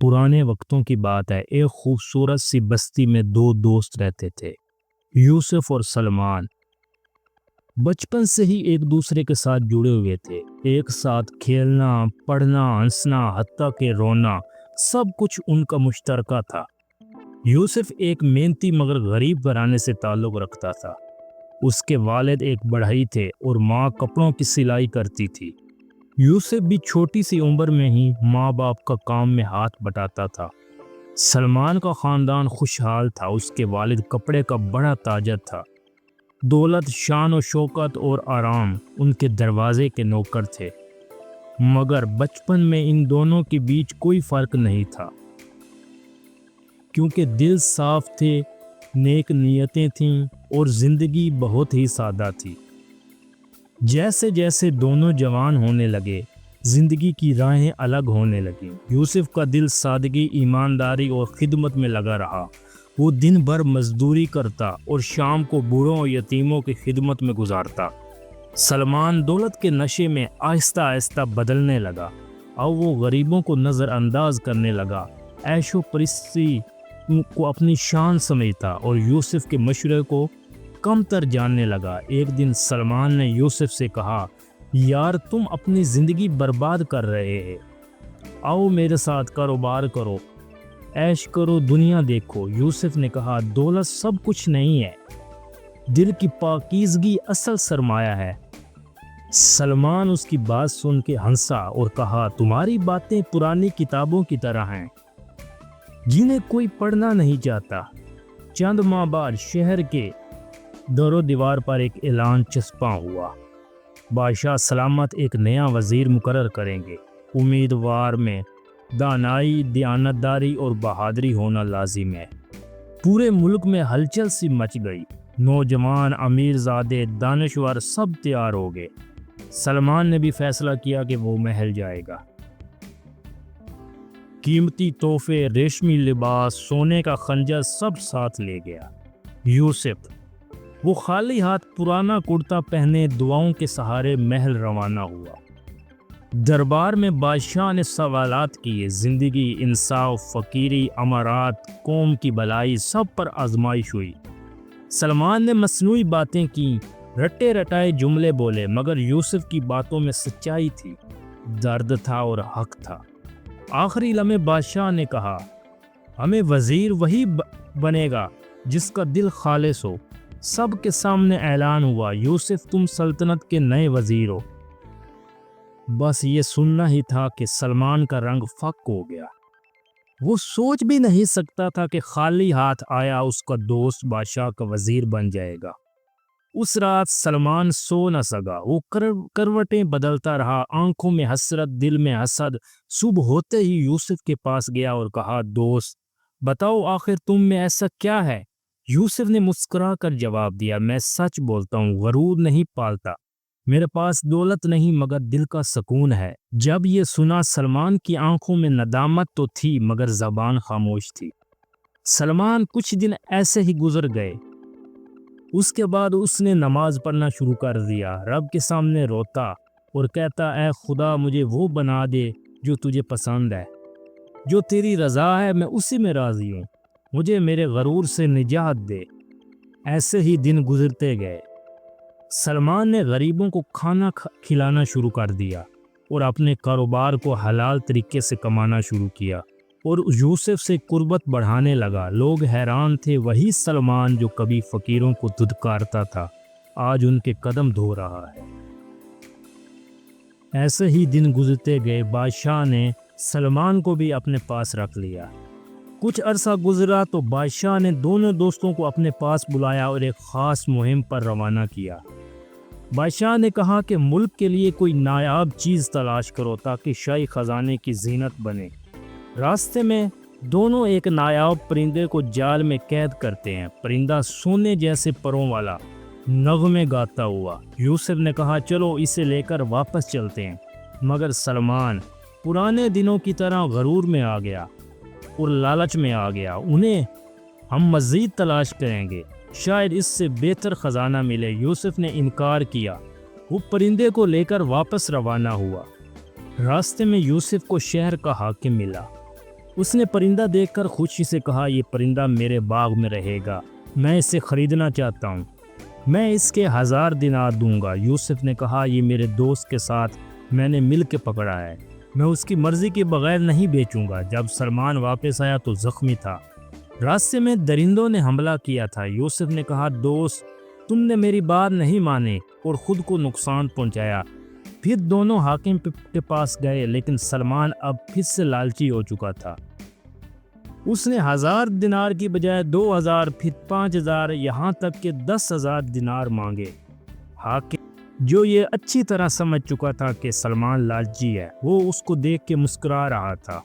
پرانے وقتوں کی بات ہے، ایک خوبصورت سی بستی میں دو دوست رہتے تھے، یوسف اور سلمان۔ بچپن سے ہی ایک دوسرے کے ساتھ جڑے ہوئے تھے، ایک ساتھ کھیلنا، پڑھنا، ہنسنا، حتیٰ کہ رونا، سب کچھ ان کا مشترکہ تھا۔ یوسف ایک محنتی مگر غریب گھرانے سے تعلق رکھتا تھا۔ اس کے والد ایک بڑھئی تھے اور ماں کپڑوں کی سلائی کرتی تھی۔ یوسف بھی چھوٹی سی عمر میں ہی ماں باپ کا کام میں ہاتھ بٹاتا تھا۔ سلمان کا خاندان خوشحال تھا، اس کے والد کپڑے کا بڑا تاجر تھا۔ دولت، شان و شوکت اور آرام ان کے دروازے کے نوکر تھے، مگر بچپن میں ان دونوں کے بیچ کوئی فرق نہیں تھا، کیونکہ دل صاف تھے، نیک نیتیں تھیں اور زندگی بہت ہی سادہ تھی۔ جیسے جیسے دونوں جوان ہونے لگے، زندگی کی راہیں الگ ہونے لگیں۔ یوسف کا دل سادگی، ایمانداری اور خدمت میں لگا رہا۔ وہ دن بھر مزدوری کرتا اور شام کو بوڑھوں اور یتیموں کی خدمت میں گزارتا۔ سلمان دولت کے نشے میں آہستہ آہستہ بدلنے لگا، اور وہ غریبوں کو نظر انداز کرنے لگا، عیش و پرستی کو اپنی شان سمجھتا اور یوسف کے مشورے کو کم تر جاننے لگا۔ ایک دن سلمان نے یوسف سے کہا، یار تم اپنی زندگی برباد کر رہے ہیں، آؤ میرے ساتھ کاروبار کرو، عیش کرو، دنیا دیکھو۔ یوسف نے کہا، دولت سب کچھ نہیں ہے، دل کی پاکیزگی اصل سرمایہ ہے۔ سلمان اس کی بات سن کے ہنسا اور کہا، تمہاری باتیں پرانی کتابوں کی طرح ہیں جنہیں کوئی پڑھنا نہیں چاہتا۔ چند ماہ بعد شہر کے در و دیوار پر ایک اعلان چسپاں ہوا، بادشاہ سلامت ایک نیا وزیر مقرر کریں گے۔ امیدوار میں دانائی، دیانتداری اور بہادری ہونا لازم ہے۔ پورے ملک میں ہلچل سی مچ گئی، نوجوان، امیر زادے، دانشور سب تیار ہو گئے۔ سلمان نے بھی فیصلہ کیا کہ وہ محل جائے گا۔ قیمتی تحفے، ریشمی لباس، سونے کا خنجر سب ساتھ لے گیا۔ یوسف وہ خالی ہاتھ پرانا کرتا پہنے دعاؤں کے سہارے محل روانہ ہوا۔ دربار میں بادشاہ نے سوالات کیے، زندگی، انصاف، فقیری، امارات، قوم کی بھلائی، سب پر آزمائش ہوئی۔ سلمان نے مصنوعی باتیں کی، رٹے رٹائے جملے بولے، مگر یوسف کی باتوں میں سچائی تھی، درد تھا اور حق تھا۔ آخری لمحے بادشاہ نے کہا، ہمیں وزیر وہی بنے گا جس کا دل خالص ہو۔ سب کے سامنے اعلان ہوا، یوسف تم سلطنت کے نئے وزیر ہو۔ بس یہ سننا ہی تھا کہ سلمان کا رنگ فک ہو گیا۔ وہ سوچ بھی نہیں سکتا تھا کہ خالی ہاتھ آیا اس کا دوست بادشاہ کا وزیر بن جائے گا۔ اس رات سلمان سو نہ سکا، وہ کروٹیں بدلتا رہا، آنکھوں میں حسرت، دل میں حسد۔ صبح ہوتے ہی یوسف کے پاس گیا اور کہا، دوست بتاؤ آخر تم میں ایسا کیا ہے؟ یوسف نے مسکرا کر جواب دیا، میں سچ بولتا ہوں، غرور نہیں پالتا، میرے پاس دولت نہیں مگر دل کا سکون ہے۔ جب یہ سنا سلمان کی آنکھوں میں ندامت تو تھی مگر زبان خاموش تھی۔ سلمان کچھ دن ایسے ہی گزر گئے۔ اس کے بعد اس نے نماز پڑھنا شروع کر دیا، رب کے سامنے روتا اور کہتا، اے خدا مجھے وہ بنا دے جو تجھے پسند ہے، جو تیری رضا ہے میں اسی میں راضی ہوں، مجھے میرے غرور سے نجات دے۔ ایسے ہی دن گزرتے گئے۔ سلمان نے غریبوں کو کھانا کھلانا شروع کر دیا اور اپنے کاروبار کو حلال طریقے سے کمانا شروع کیا، اور یوسف سے قربت بڑھانے لگا۔ لوگ حیران تھے، وہی سلمان جو کبھی فقیروں کو دھتکارتا تھا آج ان کے قدم دھو رہا ہے۔ ایسے ہی دن گزرتے گئے، بادشاہ نے سلمان کو بھی اپنے پاس رکھ لیا۔ کچھ عرصہ گزرا تو بادشاہ نے دونوں دوستوں کو اپنے پاس بلایا اور ایک خاص مہم پر روانہ کیا۔ بادشاہ نے کہا کہ ملک کے لیے کوئی نایاب چیز تلاش کرو تاکہ شاہی خزانے کی زینت بنے۔ راستے میں دونوں ایک نایاب پرندے کو جال میں قید کرتے ہیں۔ پرندہ سونے جیسے پروں والا، نغمے گاتا ہوا۔ یوسف نے کہا، چلو اسے لے کر واپس چلتے ہیں، مگر سلمان پرانے دنوں کی طرح غرور میں آ گیا اور لالچ میں آ گیا۔ انہیں ہم مزید تلاش کریں گے، شاید اس سے بہتر خزانہ ملے۔ یوسف نے انکار کیا، وہ پرندے کو لے کر واپس روانہ ہوا۔ راستے میں یوسف کو شہر کا حاکم ملا۔ اس نے پرندہ دیکھ کر خوشی سے کہا یہ پرندہ میرے باغ میں رہے گا، میں اسے خریدنا چاہتا ہوں، میں اس کے 1000 دینار دوں گا۔ یوسف نے کہا یہ میرے دوست کے ساتھ میں نے مل کے پکڑا ہے، میں اس کی مرضی کے بغیر نہیں بیچوں گا۔ جب سلمان واپس آیا تو زخمی تھا، راستے میں درندوں نے حملہ کیا تھا۔ یوسف نے کہا دوست تم نے میری بات نہیں مانی اور خود کو نقصان پہنچایا۔ پھر دونوں حاکم کے پاس گئے، لیکن سلمان اب پھر سے لالچی ہو چکا تھا۔ اس نے 1000 دینار کی بجائے 2000، پھر 5000، یہاں تک کہ 10,000 دینار مانگے۔ حاکم جو یہ اچھی طرح سمجھ چکا تھا کہ سلمان لالچی ہے، وہ اس کو دیکھ کے مسکرا رہا تھا۔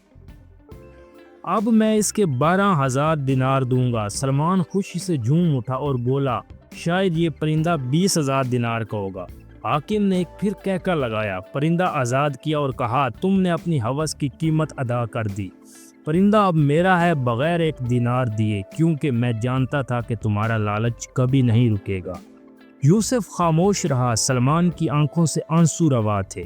اب میں اس کے 12,000 دینار دوں گا۔ سلمان خوشی سے جھوم اٹھا اور بولا شاید یہ پرندہ 20,000 دینار کا ہوگا۔ حاکم نے ایک پھر کہکا لگایا، پرندہ آزاد کیا اور کہا تم نے اپنی ہوس کی قیمت ادا کر دی، پرندہ اب میرا ہے بغیر 1 دینار دیے، کیونکہ میں جانتا تھا کہ تمہارا لالچ کبھی نہیں رکے گا۔ یوسف خاموش رہا، سلمان کی آنکھوں سے آنسو روا تھے۔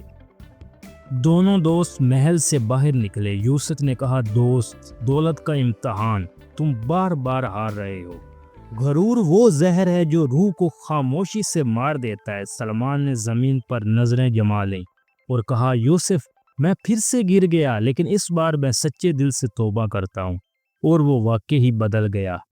دونوں دوست محل سے باہر نکلے۔ یوسف نے کہا دوست دولت کا امتحان، تم بار بار ہار رہے ہو، غرور وہ زہر ہے جو روح کو خاموشی سے مار دیتا ہے۔ سلمان نے زمین پر نظریں جما لیں اور کہا یوسف میں پھر سے گر گیا، لیکن اس بار میں سچے دل سے توبہ کرتا ہوں، اور وہ واقعی بدل گیا۔